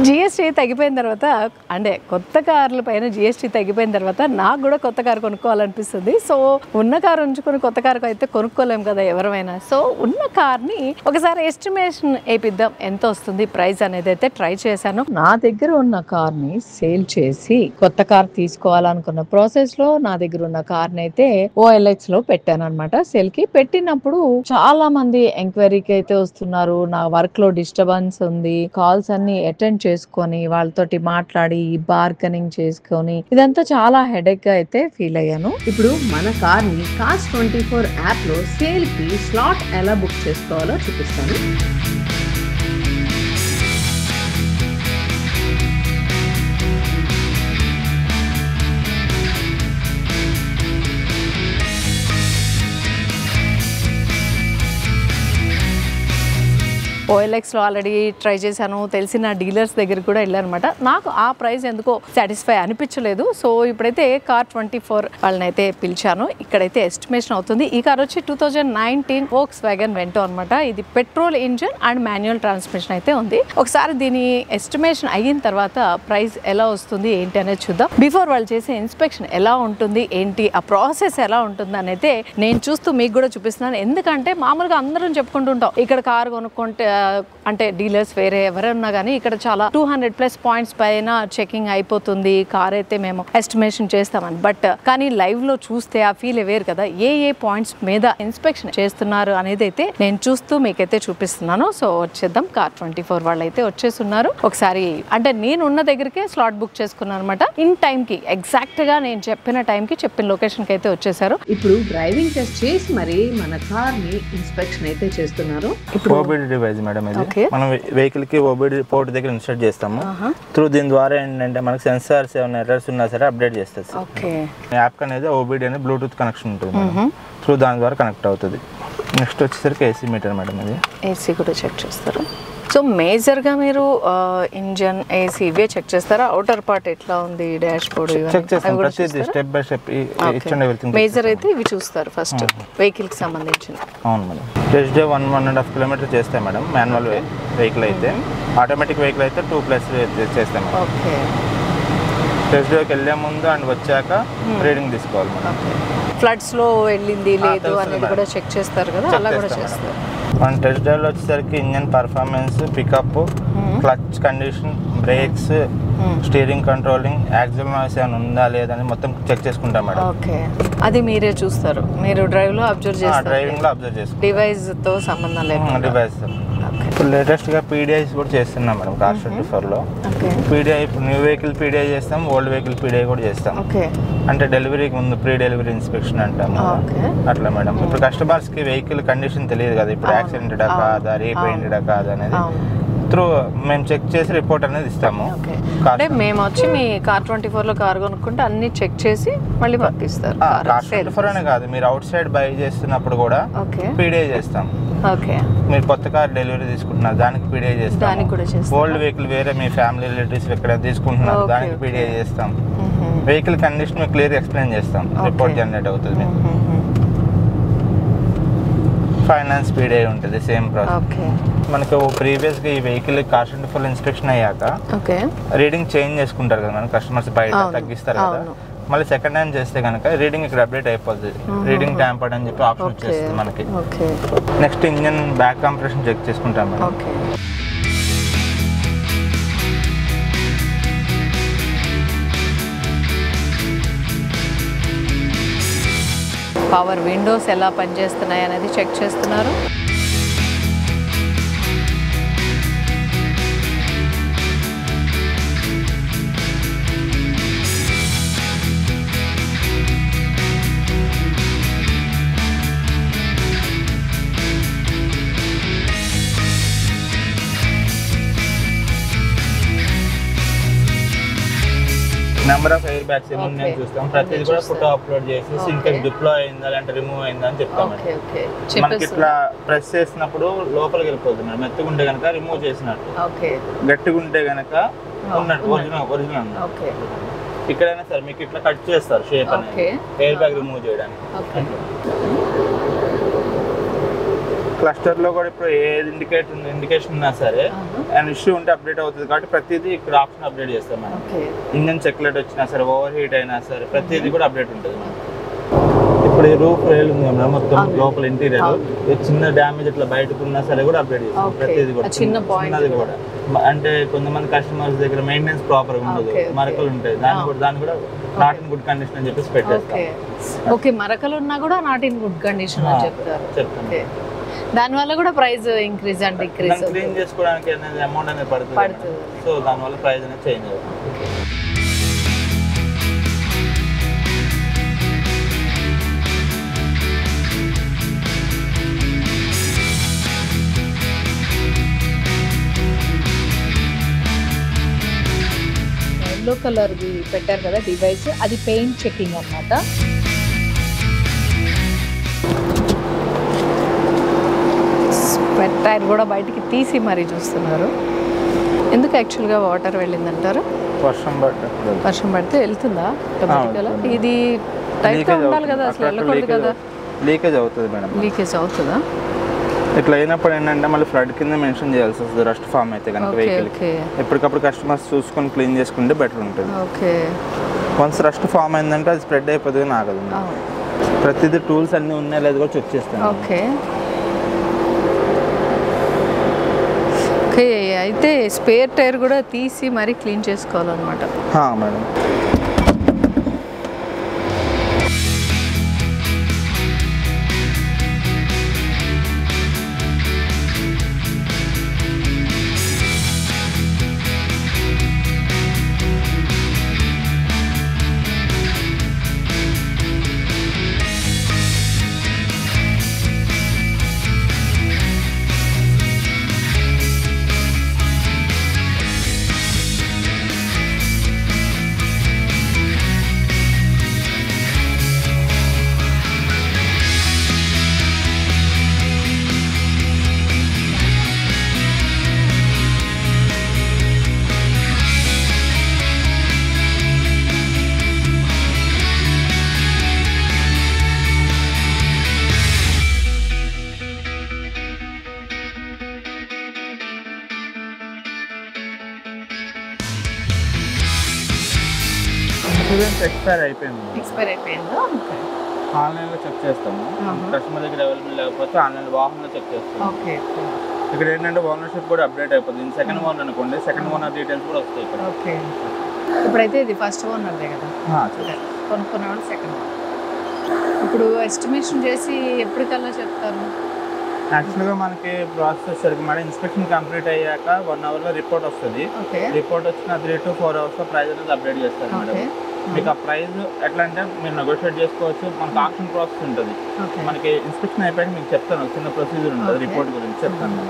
GST తగ్గిపోయిన తర్వాత అంటే కొత్త కార్ల పైన జిఎస్టీ తగ్గిపోయిన తర్వాత నాకు కూడా కొత్త కారు కొనుక్కోవాలనిపిస్తుంది. సో ఉన్న కారు ఉంచుకొని కొత్త కారు అయితే కొనుక్కోలేము కదా ఎవరైనా. సో ఉన్న కార్ని ఒకసారి ఎస్టిమేషన్ వేపిద్దాం ఎంత వస్తుంది ప్రైస్ అనేది అయితే ట్రై చేశాను. నా దగ్గర ఉన్న కార్ని సేల్ చేసి కొత్త కార్ తీసుకోవాలనుకున్న ప్రాసెస్ లో నా దగ్గర ఉన్న కార్ని అయితే OLX లో పెట్టాను అనమాట. సేల్ కి పెట్టినప్పుడు చాలా మంది ఎంక్వైరీకి అయితే వస్తున్నారు. నా వర్క్ లో డిస్టర్బెన్స్ ఉంది, కాల్స్ అన్ని అటెండ్ చేసుకొని వాళ్ళతోటి మాట్లాడి బార్గెనింగ్ చేసుకొని ఇదంతా చాలా హెడేక్ గా అయితే ఫీల్ అయ్యాను. ఇప్పుడు మన కార్ ని Cars24 యాప్ లో సేల్ కి స్లాట్ ఎలా బుక్ చేసుకోవాలో చూపిస్తాను. OLX లో ఆల్రెడీ ట్రై చేశాను, తెలిసిన డీలర్స్ దగ్గర కూడా వెళ్ళానమాట. నాకు ఆ ప్రైస్ ఎందుకో సాటిస్ఫై అనిపించలేదు. సో ఇప్పుడైతే Car24 వాళ్ళని అయితే పిలిచాను. ఇక్కడైతే ఎస్టిమేషన్ అవుతుంది. ఈ కార్ వచ్చి 2019 Volkswagen Vento అనమాట. ఇది petrol engine and manual transmission అయితే ఉంది. ఒకసారి దీని ఎస్టిమేషన్ అయిన తర్వాత ప్రైస్ ఎలా వస్తుంది ఏంటి అనేది చూద్దాం. బిఫోర్ వాళ్ళు చేసే ఇన్స్పెక్షన్ ఎలా ఉంటుంది ఏంటి ఆ ప్రాసెస్ ఎలా ఉంటుంది అనేది నేను చూస్తూ మీకు కూడా చూపిస్తున్నాను. ఎందుకంటే మామూలుగా అందరం చెప్పుకుంటుంటాం ఇక్కడ కార్ కొనుక్కుంటే అంటే డీలర్స్ వేరే ఎవరన్నా కానీ ఇక్కడ చాలా 200+ పాయింట్స్ పైన చెకింగ్ అయిపోతుంది, కార్ అయితే మేము ఎస్టిమేషన్ చేస్తామని. బట్ కానీ లైవ్ లో చూస్తే ఆ ఫీల్ వేరు కదా. ఏ పాయింట్స్ మీద ఇన్స్పెక్షన్ చేస్తున్నారు అనేది అయితే నేను చూస్తూ మీకైతే చూపిస్తున్నాను. సో వచ్చేద్దాం. Car24 వాళ్ళు అయితే వచ్చేస్తున్నారు. ఒకసారి అంటే నేను ఉన్న దగ్గరికే స్లాట్ బుక్ చేసుకున్నాను అనమాట. ఇన్ టైం కి ఎగ్జాక్ట్ గా నేను చెప్పిన టైం కి చెప్పిన లొకేషన్ కి అయితే వచ్చేసారు. ఇప్పుడు డ్రైవింగ్ టెస్ట్ చేసి మరి మన కార్ ని ఇన్స్పెక్షన్ అయితే చేస్తున్నారు. ఇప్పుడు మేడం ఇది మనం వెహికల్ కి ఓబిడి పోర్ట్ దగ్గర ఇన్స్టాల్ చేస్తాము. త్రూ దీని ద్వారా ఏంటంటే మనకి సెన్సార్స్ ఏమైనా ఎర్రర్స్ ఉన్నా సరే అప్డేట్ చేస్తుంది. యాప్ అనేది ఓబిడి అనేది బ్లూటూత్ కనెక్షన్ ఉంటుంది. త్రూ దాని ద్వారా కనెక్ట్ అవుతుంది. నెక్స్ట్ వచ్చేసరికి ఏసీ మీటర్ మేడం, ఇది ఏసీ కూడా చెక్ చేస్తారు. సో మేజర్గా మీరు ఇంజన్ ఏసీ ఇవే చెక్ చేస్తారా? అవుటర్ పార్ట్ ఎట్లా ఉంది, డాష్ బోర్డ్ చెక్ చేస్తాం. ప్రతిదీ step by step each and everything major అయితే ఇవి చూస్తారు ఫస్ట్ వెహికల్ కి సంబంధించి. అవును మేడం. టెస్ట్ డే 1.5 కిలోమీటర్ చేస్తాం మేడం. మాన్యువల్ వెహికల్ అయితే, ఆటోమేటిక్ వెహికల్ అయితే 2+ చేస్తాం. ఓకే. టెస్ట్ డేకి వెళ్ళే ముందు అండ్ వచ్చాక రీడింగ్ తీసుకోవాలి మేడం. ఫ్లడ్స్ లో వెళ్ళింది లేదు అనేది కూడా చెక్ చేస్తారు కదా, అలా కూడా చేస్తారు. మన టెస్ట్ డ్రైవ్లో వచ్చేసరికి engine performance, pickup, clutch condition, brakes, steering controlling, axle noise ఏమైనా ఉందా లేదని మొత్తం చెక్ చేసుకుంటాం మేడం. ఓకే. అది మీరే చూస్తారు, మీరు డ్రైవ్ లో అబ్జర్వ్ చేస్తారు? డ్రైవింగ్ లో అబ్జర్వ్ చేస్తాం. డివైస్ తో సంబంధం లేదు. డివైస్ ఇప్పుడు లేటెస్ట్ గా పీడిఐస్ కూడా చేస్తున్నాం మేడం Cars24 లో. పీడిఐ ఇప్పుడు న్యూ వెహికల్ పీడిఐ చేస్తాం, ఓల్డ్ వెహికల్ పీడిఐ కూడా చేస్తాం. అంటే డెలివరీకి ముందు ప్రీ డెలివరీ ఇన్స్పెక్షన్ అంటాము అట్లా మేడం. ఇప్పుడు కస్టమర్స్ కి వెహికల్ కండిషన్ తెలియదు కదా, ఇప్పుడు యాక్సిడెంటెడా కాదా, రీపెయింటెడా కాదా అనేది త్రూ మేము చెక్ చేసి రిపోర్ట్ అనేది ఇస్తాము. అంటే మేము వచ్చి మీ Car24 లో కార్ కొనుక్కుంటే అన్ని చెక్ చేసి మళ్ళీ పంపిస్తారు. Car24 అనే కాదు, మీరు అవుట్ సైడ్ బై చేస్తున్నప్పుడు కూడా పీడిఐ చేస్తాం. మీరు కొత్త కార్ డెలివరీ తీసుకుంటున్నారు దానికి పీడిఐ చేస్తాం. ఓల్డ్ వెహికల్ వేరే మీ ఫ్యామిలీ రిలేటివ్స్ ఎక్కడ తీసుకుంటున్నారు దానికి పీడిఐ చేస్తాం. వెహికల్ కండిషన్ మీకు క్లియర్ ఎక్స్ప్లెయిన్ చేస్తాం, రిపోర్ట్ జనరేట్ అవుతుంది. ఫైనాన్స్ పీడిఐ ఉంటుంది, సేమ్ ప్రాసెస్. మనకు ప్రీవియస్ గా ఈ వెహికల్ Car24 ఇన్స్పెక్షన్ అయ్యాక రీడింగ్ చేంజ్ చేసుకుంటారు కదా మన కస్టమర్స్, బయట తగ్గిస్తారు కదా. మళ్ళీ సెకండ్ టైం చేస్తే కనుక రీడింగ్ ఇక్కడ అప్డేట్ అయిపోతుంది. రీడింగ్ ట్యాంపర్డ్ అని చెప్పి ఆప్షన్ వచ్చేస్తుంది మనకి. Next engine back compression check చేసుకుంటాం మేడం. పవర్ విండోస్ ఎలా పనిచేస్తున్నాయి అనేది చెక్ చేస్తున్నారు. నెంబర్ ఆఫ్ ఎయిర్ బ్యాగ్స్ ఏమున్నాయని చూస్తాం. ప్రతిదీ కూడా ఫోటో అప్లోడ్ చేసి సింక్ డిప్లాయ్ అయిందా లేదంటే రిమూవ్ అయిందా అని చెప్తాం. మనకి ఇట్లా ప్రెస్ చేసినప్పుడు లోపలికి వెళ్ళిపోతుంది మేడం. మెత్తగా ఉంటే కనుక రిమూవ్ చేసినట్టు, గట్టిగా ఉంటే కనుక ఉన్నట్టు ఒరిజినల్ అన్నట్టు. ఇక్కడైనా సరే మీకు ఇట్లా కట్ చేస్తారు షేప్ అనేది ఎయిర్ బ్యాగ్ రిమూవ్ చేయడానికి. క్లస్టర్ లో కూడా ఇప్పుడు ఏది ఇండికేషన్ ఉన్నా సరే అండ్ ఇష్యూ ఉంటే అప్డేట్ అవుతుంది కాబట్టి ప్రతిదీ ఇక్కడ ఆప్షన్ అప్డేట్ చేస్తాం మనం. ఇంజన్ చెక్ లైట్ వచ్చినా సరే, ఓవర్ హీట్ అయినా సరే ప్రతిదీ కూడా అప్డేట్ ఉంటుంది మనం. ఇప్పుడు ఈ రూఫ్ రైల్ ఉంది మేడం, మొత్తం లోపల ఇంటీరియర్ చిన్న డ్యామేజ్ ఇట్లా బయటకు ఉన్నా సరే కూడా అప్డేట్ చేస్తాం ప్రతిదీ కూడా. చిన్నది కూడా అంటే కొంతమంది కస్టమర్స్ దగ్గర మెయింటెనెన్స్ ప్రాపర్ గా ఉండదు, మరకలు ఉంటాయి, దాన్ని కూడా నాట్ ఇన్ గుడ్ కండిషన్ అని చెప్పేసి పెట్టేస్తాం. ఓకే, మరకలు ఉన్నా కూడా నాట్ ఇన్ గుడ్ కండిషన్ అని చెప్తారు. దాని వల్ల కూడా price increase and decrease clean చేసుకోవడానికి అనేది అమౌంట్ అనేది పడుతుంది. సో దాని వల్ల ప్రైస్ అనేది చేంజ్ అవుతుంది. ఎల్లో కలర్ పెట్టారు కదా డివైస్, అది పెయింట్ చెకింగ్ అన్నమాట. స్పెట్ టైర్ కూడా బయటికి తీసి మరీ చూస్తున్నారు. ఎందుకు యాక్చువల్గా వాటర్ వెళ్ళిందంటారు? వర్షం పడితే వెళ్తుందా? ఇది టైట్గా ఉండాలి కదా, అసలు వెళ్ళకూడదు కదా. లీకేజ్ అవుతుంది మేడం. లీకేజ్ అవుతుందా? ఇట్లా అయినప్పుడు ఏంటంటే మళ్ళీ ఫ్లడ్ కింద మెన్షన్ చేయాల్సి వస్తుంది రస్ట్ ఫామ్ అయితే కనుక వెహికల్. ఎప్పటికప్పుడు కస్టమర్స్ చూసుకొని క్లీన్ చేసుకుంటే బెటర్ ఉంటుంది. వన్స్ రస్ట్ ఫామ్ అయిందంటే అది స్ప్రెడ్ అయిపోతుంది నాగదు. ప్రతిదీ టూల్స్ అన్నీ ఉన్నాయో లేదు కూడా చెక్ చేస్తాను. ఓకే, అయితే స్పేర్ టైర్ కూడా తీసి మరీ క్లీన్ చేసుకోవాలన్నమాట. మేడం, ఎక్స్పైర్ అయిపోయిందా? ఆన్లైన్లో చెక్ చేస్తాము. కస్టమర్ దగ్గర అవైలబుల్ లేకపోతే ఆన్లైన్ వాహనంలో చెక్ చేస్తాము. ఇక్కడ ఏంటంటే ఓనర్షిప్ కూడా అప్డేట్ అయిపోతుంది. సెకండ్ ఓనర్ అనుకోండి, సెకండ్ ఓనర్ డీటెయిల్స్ కూడా వస్తాయి ఇక్కడ. ఇప్పుడైతే ఇది ఫస్ట్ ఓనర్దే కదా, కొనుక్కున్నాడు సెకండ్ ఓనర్. ఇప్పుడు ఎస్టిమేషన్ చేసి ఎప్పటికల్లా చెప్తారు? యాక్చువల్గా మనకి ప్రాసెస్ వచ్చేసరికి మేడం ఇన్స్పెక్షన్ కంప్లీట్ అయ్యాక 1 అవర్లో రిపోర్ట్ వస్తుంది. రిపోర్ట్ వచ్చిన 3 to 4 అవర్స్లో ప్రైస్ అనేది అప్డేట్ చేస్తారు మేడం. మీకు ఆ ప్రైస్ ఎట్లా అంటే మీరు నెగోషియేట్ చేసుకోవచ్చు. మనకు ఆప్షన్ ప్రాసెస్ ఉంటుంది. మనకి ఇన్స్పెక్షన్ అయిపోయాక మీకు చెప్తాను, చిన్న ప్రొసీజర్ ఉంటుంది రిపోర్ట్ గురించి చెప్తాను.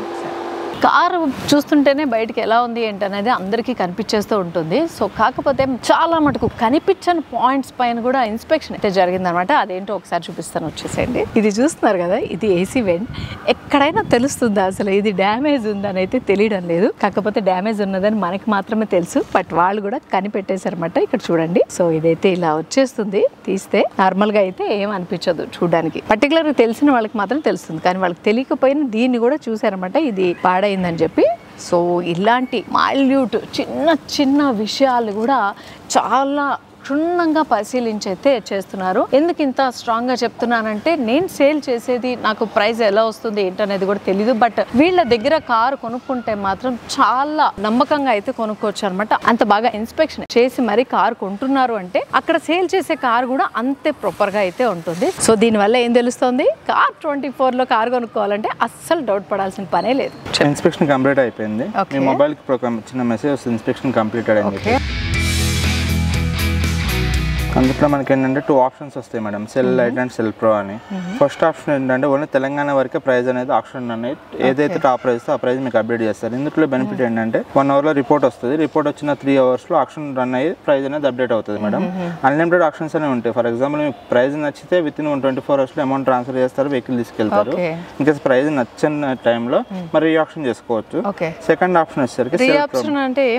కారు చూస్తుంటేనే బయటకి ఎలా ఉంది ఏంటనేది అందరికీ కనిపించేస్తూ ఉంటుంది. సో కాకపోతే చాలా మటుకు కనిపించని పాయింట్స్ పైన కూడా ఇన్స్పెక్షన్ అయితే జరిగిందనమాట. అదేంటో ఒకసారి చూపిస్తాను, వచ్చేసేయండి. ఇది చూస్తున్నారు కదా, ఇది ఏసీ వెంట్. ఎక్కడైనా తెలుస్తుందా అసలు ఇది డ్యామేజ్ ఉందని అయితే తెలియడం లేదు. కాకపోతే డ్యామేజ్ ఉన్నదని మనకి మాత్రమే తెలుసు, బట్ వాళ్ళు కూడా కనిపెట్టేశారన్నమాట. ఇక్కడ చూడండి, సో ఇదైతే ఇలా వచ్చేస్తుంది. తీస్తే నార్మల్గా అయితే ఏం అనిపించదు చూడడానికి. పర్టికులర్గా తెలిసిన వాళ్ళకి మాత్రం తెలుస్తుంది, కానీ వాళ్ళకి తెలియకపోయినా దీన్ని కూడా చూసారన్నమాట, ఇది పాడైందని చెప్పి. సో ఇలాంటి మైల్యూట్ చిన్న చిన్న విషయాలు కూడా చాలా క్షుణ్ణంగా పరిశీలించి అయితే చేస్తున్నారు. ఎందుకు ఇంత స్ట్రాంగ్ గా చెప్తున్నానంటే, నేను సేల్ చేసేది నాకు ప్రైస్ ఎలా వస్తుంది ఏంటనేది కూడా తెలీదు. బట్ వీళ్ళ దగ్గర కారు కొనుక్కుంటే మాత్రం చాలా నమ్మకంగా అయితే కొనుక్కోవచ్చు అనమాట. అంత బాగా ఇన్స్పెక్షన్ చేసి మరి కారు కొంటున్నారు అంటే అక్కడ సేల్ చేసే కారు కూడా అంతే ప్రాపర్ గా అయితే ఉంటుంది. సో దీనివల్ల ఏం తెలుస్తుంది, కార్ 24 లో కారు కొనుక్కోవాలంటే అస్సలు డౌట్ పడాల్సిన పనే లేదు. ఇన్స్పెక్షన్ కంప్లీట్ అయిపోయింది. మీ మొబైల్ కి చిన్న మెసేజ్ వస్తుంది, ఇన్స్పెక్షన్ కంప్లీటెడ్ అని. అందులో మనకి ఏంటంటే 2 ఆప్షన్స్ వస్తాయి madam, cell light and cell pro అని. ఫస్ట్ ఆప్షన్ ఏంటంటే ఓన్లీ తెలంగాణ వరకే ప్రైస్ అనేది ఆప్షన్ అనేది ఏదైతే టాప్ ప్రైస్ ఆ ప్రైస్ మీకు అప్డేట్ చేస్తారు. ఇందులో బెనిఫిట్ ఏంటంటే 1 అవర్లో రిపోర్ట్ వస్తుంది. రిపోర్ట్ వచ్చిన 3 అవర్స్లో ఆప్షన్ రన్ అయ్యి ప్రైస్ అనేది అప్డేట్ అవుతుంది మేడం. అన్లిమిటెడ్ ఆప్షన్స్ అనేవి ఉంటాయి. ఫర్ ఎగ్జాంపుల్ మీకు ప్రైస్ నచ్చితే విత్ ఇన్ 24 అవర్స్లో అమౌంట్ ట్రాన్స్ఫర్ చేస్తారు, వెహికల్ తీసుకెళ్తారు. ఇంకేస్ ప్రైస్ నచ్చిన టైంలో మరి ఆప్షన్ చేసుకోవచ్చు. సెకండ్ ఆప్షన్ వచ్చేసరికి సెల్ ప్రో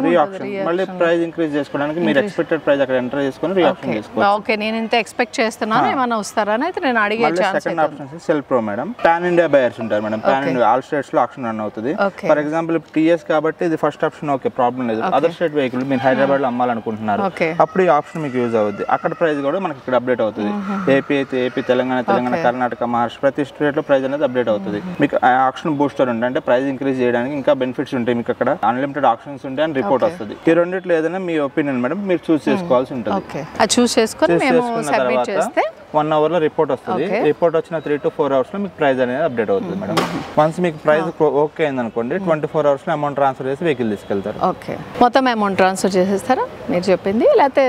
రీ ఆప్షన్, మళ్ళీ ప్రైస్ ఇంక్రీజ్ చేసుకోవడానికి మీరు ఎక్స్పెక్టెడ్ ప్రైస్ అక్కడ ఎంటర్ చేసుకొని రీ ఆప్షన్ చేసుకోవచ్చు. చేసుకోవచ్చు. ఓకే, నేను ఇంత ఎక్స్పెక్ట్ చేస్తున్నాను, ఏమైనా వస్తారని అయితే నేను అడిగే chance. Second option sell pro madam. Pan India buyers ఉంటారు madam. Pan India all states లో ఆప్షన్ రన్ అవుతుంది. ఫర్ ఎగ్జాంపుల్ టీఎస్ కాబట్టి ఇది ఫస్ట్ ఆప్షన్, ఓకే ప్రాబ్లం లేదు. అదర్ స్టేట్ వెహికల్ మీరు హైదరాబాద్ లో అమ్మాలనుకుంటున్నారు, అప్పుడు ఈ ఆప్షన్ మీకు యూజ్ అవుతుంది. అక్కడ ప్రైస్ కూడా మనకి ఇక్కడ అప్డేట్ అవుతుంది. ఏపీ అయితే ఏపీ, తెలంగాణ కర్ణాటక, మహారాష్ట్ర ప్రతి స్టేట్ లో ప్రైస్ అనేది అప్డేట్ అవుతుంది. మీకు ఆప్షన్ బూస్టర్ ఉంటుంది, అంటే ప్రైస్ ఇంక్రీజ్ చేయడానికి ఇంకా బెనిఫిట్స్ ఉంటాయి. మీకు అక్కడ అన్లిమిటెడ్ ఆప్షన్స్ ఉంటాయి అని రిపోర్ట్ వస్తుంది. ఈ రెండిట్లో ఏదైనా మీ ఒపీనియన్ మేడం, మీరు చూస్ చేసుకోవాల్సి ఉంటుంది. చూస్ చేసుకుని మేము సబ్మిట్ చేస్తే 1 hour లో రిపోర్ట్ వస్తుంది. రిపోర్ట్ వచ్చిన 3 to 4 hours లో మీకు ప్రైస్ అనేది అప్డేట్ అవుతుంది మేడం. వన్స్ మీకు ప్రైస్ ఓకే అయింది అనుకోండి, 24 hours లో అమౌంట్ ట్రాన్స్ఫర్ చేసి వెహికల్ తీసుకెళ్తారు. ఓకే, మొత్తం అమౌంట్ ట్రాన్స్ఫర్ చేసేస్తారా మీరు చెప్పింది, లేకపోతే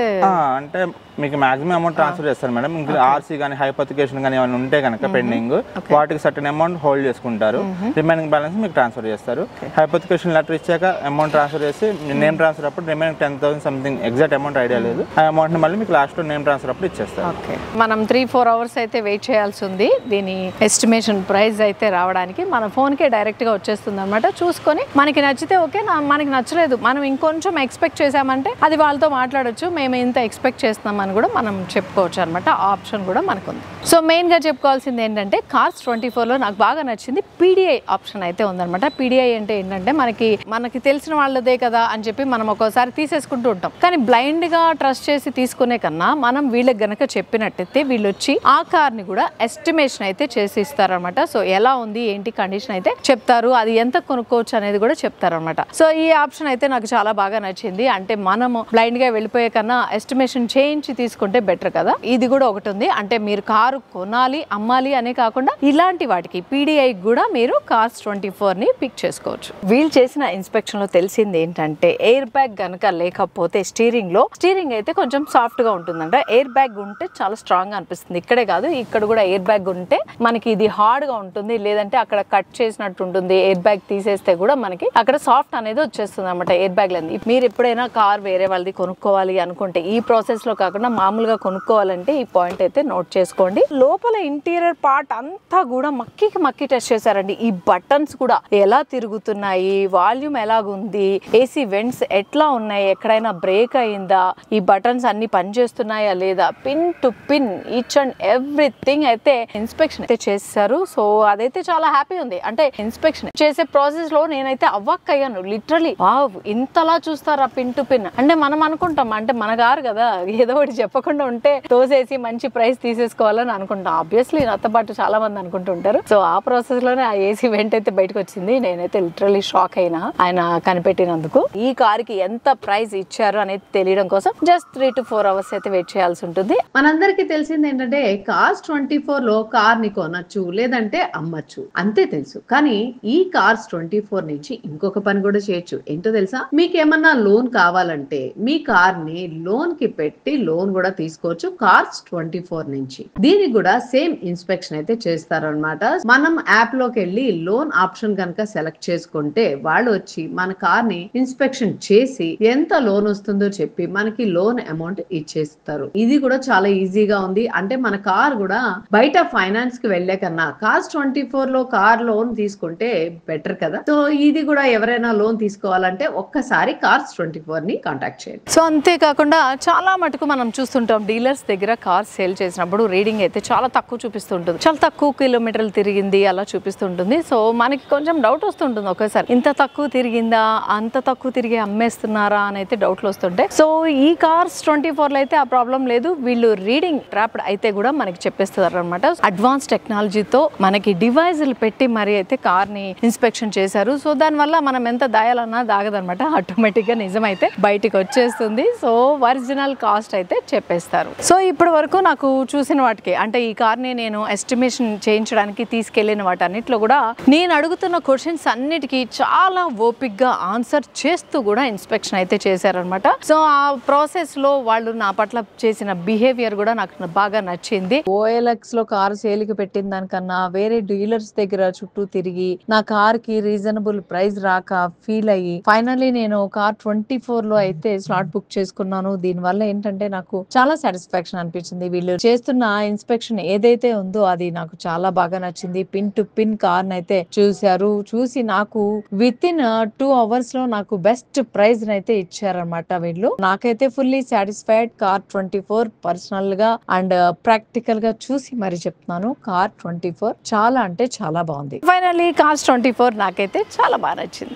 అంటే మీకు మాక్సిమం అమౌంట్ ట్రాన్స్ఫర్ చేస్తారు మేడం. ఇంకా ఆర్సీ కానీ హైపోథికేషన్ కానీ ఏమైనా ఉంటే కనుక పెండింగ్, వాటికి సర్టెన్ అమౌంట్ హోల్డ్ చేసుకుంటారు. రిమైనింగ్ బ్యాలెన్స్ మీకు ట్రాన్స్ఫర్ చేస్తారు. హైపోథికేషన్ లెటర్ ఇచ్చాక అమౌంట్ ట్రాన్స్ఫర్ చేసి నేమ్ ట్రాన్స్ఫర్ అప్పుడు remaining 10,000 something, exact amount idea లేదు. ఆ అమౌంట్ ని మళ్ళీ మీకు లాస్ట్ లో నేమ్ ట్రాన్స్ఫర్ అప్పుడు ఇచ్చేస్తారు. ఓకే, మనం 3-4 hours అయితే వెయిట్ చేయాల్సి ఉంది దీని ఎస్టిమేషన్ ప్రైస్ అయితే రావడానికి. మన ఫోన్కే డైరెక్ట్గా వచ్చేస్తుంది అనమాట. చూసుకొని మనకి నచ్చితే ఓకే, మనకి నచ్చలేదు మనం ఇంకొంచెం ఎక్స్పెక్ట్ చేసామంటే అది వాళ్ళతో మాట్లాడొచ్చు, మేము ఇంత ఎక్స్పెక్ట్ చేస్తున్నాం అని కూడా మనం చెప్పుకోవచ్చు అనమాట. ఆప్షన్ కూడా మనకు ఉంది. సో మెయిన్గా చెప్పుకోవాల్సింది ఏంటంటే కార్స్ 24లో నాకు బాగా నచ్చింది పీడిఐ ఆప్షన్ అయితే ఉందన్నమాట. పీడిఐ అంటే ఏంటంటే మనకి తెలిసిన వాళ్ళదే కదా అని చెప్పి మనం ఒక్కోసారి తీసేసుకుంటూ ఉంటాం. కానీ బ్లైండ్గా ట్రస్ట్ చేసి తీసుకునే కన్నా మనం వీళ్ళకి గనక చెప్పినట్టయితే వీళ్ళు వచ్చి ఆ కార్ని కూడా ఎస్టిమేషన్ అయితే చేసి ఇస్తారనమాట. సో ఎలా ఉంది ఏంటి కండిషన్ అయితే చెప్తారు, అది ఎంత కొనుక్కోవచ్చు అనేది కూడా చెప్తారనమాట. సో ఈ ఆప్షన్ అయితే నాకు చాలా బాగా నచ్చింది. అంటే మనము బ్లైండ్ గా వెళ్ళిపోయే కన్నా ఎస్టిమేషన్ చేయించి తీసుకుంటే బెటర్ కదా. ఇది కూడా ఒకటి ఉంది, అంటే మీరు కారు కొనాలి అమ్మాలి అనే కాకుండా ఇలాంటి వాటికి పీడిఐ కూడా మీరు కార్స్ 24ని పిక్ చేసుకోవచ్చు. వీళ్ళు చేసిన ఇన్స్పెక్షన్ లో తెలిసింది ఏంటంటే ఎయిర్ బ్యాగ్ గనక లేకపోతే స్టీరింగ్ అయితే కొంచెం సాఫ్ట్ గా ఉంటుందంట. ఎయిర్ బ్యాగ్ ఉంటే చాలా స్ట్రాంగ్ గా అనిపిస్తుంది. ఇక్కడే కాదు, ఇక్కడ కూడా ఎయిర్ బ్యాగ్ ఉంటే మనకి ఇది హార్డ్ గా ఉంటుంది, లేదంటే అక్కడ కట్ చేసినట్టు ఉంటుంది. ఎయిర్ బ్యాగ్ తీసేస్తే కూడా మనకి అక్కడ సాఫ్ట్ అనేది వచ్చేస్తుంది అనమాట ఎయిర్ బ్యాగ్ లో. మీరు ఎప్పుడైనా కార్ వేరే వాళ్ళది కొనుక్కోవాలి అనుకుంటే ఈ ప్రాసెస్ లో కాకుండా మామూలుగా కొనుక్కోవాలంటే ఈ పాయింట్ అయితే నోట్ చేసుకోండి. లోపల ఇంటీరియర్ పార్ట్ అంతా కూడా మక్కి టెస్ట్ చేశారండి. ఈ బటన్స్ కూడా ఎలా తిరుగుతున్నాయి, వాల్యూమ్ ఎలాగుంది, ఏసీ వెంట్స్ ఎట్లా ఉన్నాయి, ఎక్కడైనా బ్రేక్ అయిందా, ఈ బటన్స్ అన్ని పనిచేస్తున్నాయా లేదా, pin to pin each and everything అయితే ఇన్స్పెక్షన్ అయితే చేశారు. సో అదైతే చాలా హ్యాపీ ఉంది. అంటే ఇన్స్పెక్షన్ చేసే ప్రాసెస్ లో నేనైతే అవ్వక్కయ్యాను. లిటరలీ వావ్, ఇంతలా చూస్తారా పిన్ టు పిన్. అంటే మనం అనుకుంటాం అంటే మన కారు కదా, ఏదో ఒకటి చెప్పకుండా ఉంటే తోసేసి మంచి ప్రైస్ తీసేసుకోవాలని అనుకుంటాం. ఆబ్వియస్లీ నాతో పాటు చాలా మంది అనుకుంటుంటారు. సో ఆ ప్రాసెస్ లోనే ఆ ఏసీ వెంట్ అయితే బయటకు వచ్చింది. నేనైతే లిటరలీ షాక్ అయినా ఆయన కనిపెట్టినందుకు. ఈ కారుకి ఎంత ప్రైస్ ఇచ్చారు అనేది తెలియడం కోసం జస్ట్ 3 to 4 hours అయితే వెయిట్ చేయాల్సి ఉంటుంది. మనందరికీ తెలిసింది ఏంటంటే కార్స్ 24లో కార్ ని కొనొచ్చు లేదంటే అమ్మచ్చు, అంతే తెలుసు. కానీ ఈ కార్స్ 24 నుంచి ఇంకొక పని కూడా చేయొచ్చు. ఏంటో తెలుసా? మీకేమన్నా లోన్ కావాలంటే మీ కార్ ని లోన్ కి పెట్టి లోన్ కూడా తీసుకోవచ్చు కార్స్ 24 నుంచి. దీనికి కూడా సేమ్ ఇన్స్పెక్షన్ అయితే చేస్తారనమాట. మనం యాప్ లోకి వెళ్ళి లోన్ ఆప్షన్ కనుక సెలెక్ట్ చేసుకుంటే వాళ్ళు వచ్చి మన కార్ ని ఇన్స్పెక్షన్ చేసి ఎంత లోన్ వస్తుందో చెప్పి మనకి లోన్ అమౌంట్ ఇచ్చేస్తారు. ఇది కూడా చాలా ఈజీగా ఉంది. అంటే మన కార్ కూడా బయట ఫైనాన్స్ కి వెళ్లే కన్నా కార్స్ 24లో కార్ లోన్ తీసుకుంటే బెటర్ కదా. సో ఇది కూడా ఎవరైనా లోన్ తీసుకోవాలంటే ఒక్కసారి కార్స్ 24ని కాంటాక్ట్ చేయండి. సో అంతేకాకుండా చాలా మటుకు మనం చూస్తుంటాం డీలర్స్ దగ్గర కార్ సేల్ చేసినప్పుడు రీడింగ్ అయితే చాలా తక్కువ చూపిస్తుంటుంది, చాలా తక్కువ కిలోమీటర్లు తిరిగింది అలా చూపిస్తుంటుంది. సో మనకి కొంచెం డౌట్ వస్తుంటుంది ఒకేసారి, ఇంత తక్కువ తిరిగిందా, అంత తక్కువ తిరిగి అమ్మేస్తున్నారా అని అయితే డౌట్లు వస్తుంటాయి. సో ఈ కార్స్ 24లో అయితే ఆ ప్రాబ్లం లేదు. వీళ్ళు రీడింగ్ ట్రాప్డ్ అయితే కూడా మనకి చెప్పేస్తారు అనమాట. అడ్వాన్స్ టెక్నాలజీతో మనకి డివైజులు పెట్టి మరి అయితే కార్ ని ఇన్స్పెక్షన్ చేశారు. సో దానివల్ల మనం ఎంత దాయాలన్నా దాగదనమాట, ఆటోమేటిక్ గా నిజమైతే బయటికి వచ్చేస్తుంది. సో ఒరిజినల్ కాస్ట్ అయితే చెప్పేస్తారు. సో ఇప్పటి వరకు నాకు చూసిన వాటికి అంటే ఈ కార్ ని నేను ఎస్టిమేషన్ చేయించడానికి తీసుకెళ్లిన వాటన్నిటిలో కూడా నేను అడుగుతున్న క్వశ్చన్స్ అన్నిటికీ చాలా ఓపిక్ గా ఆన్సర్ చేస్తూ కూడా ఇన్స్పెక్షన్ అయితే చేశారనమాట. సో ఆ ప్రాసెస్ లో వాళ్ళు నా పట్ల చేసిన బిహేవియర్ కూడా నాకు బాగా బాగా నచ్చింది. OLX లో కార్ సేల్ కి పెట్టిన దానికన్నా వేరే డీలర్స్ దగ్గర చుట్టూ తిరిగి నా కార్ కి రీజనబుల్ ప్రైస్ రాక ఫీల్ అయ్యి ఫైనల్లీ నేను కార్ 24 లో అయితే స్లాట్ బుక్ చేసుకున్నాను. దీని వల్ల ఏంటంటే నాకు చాలా సాటిస్ఫాక్షన్ అనిపించింది. వీళ్ళు చేస్తున్న ఇన్స్పెక్షన్ ఏదైతే ఉందో అది నాకు చాలా బాగా నచ్చింది. పిన్ టు పిన్ కార్ అయితే చూశారు. చూసి నాకు విత్ ఇన్ 2 అవర్స్ లో నాకు బెస్ట్ ప్రైజ్ అయితే ఇచ్చారనమాట వీళ్ళు. నాకైతే ఫుల్లీ సాటిస్ఫైడ్ కార్ 24 పర్సనల్ గా అండ్ ప్రాక్టికల్ గా చూసి మరి చెప్తున్నాను. కార్ 24 చాలా అంటే చాలా బాగుంది. ఫైనల్లీ కార్ 24 నాకైతే చాలా బాగా నచ్చింది.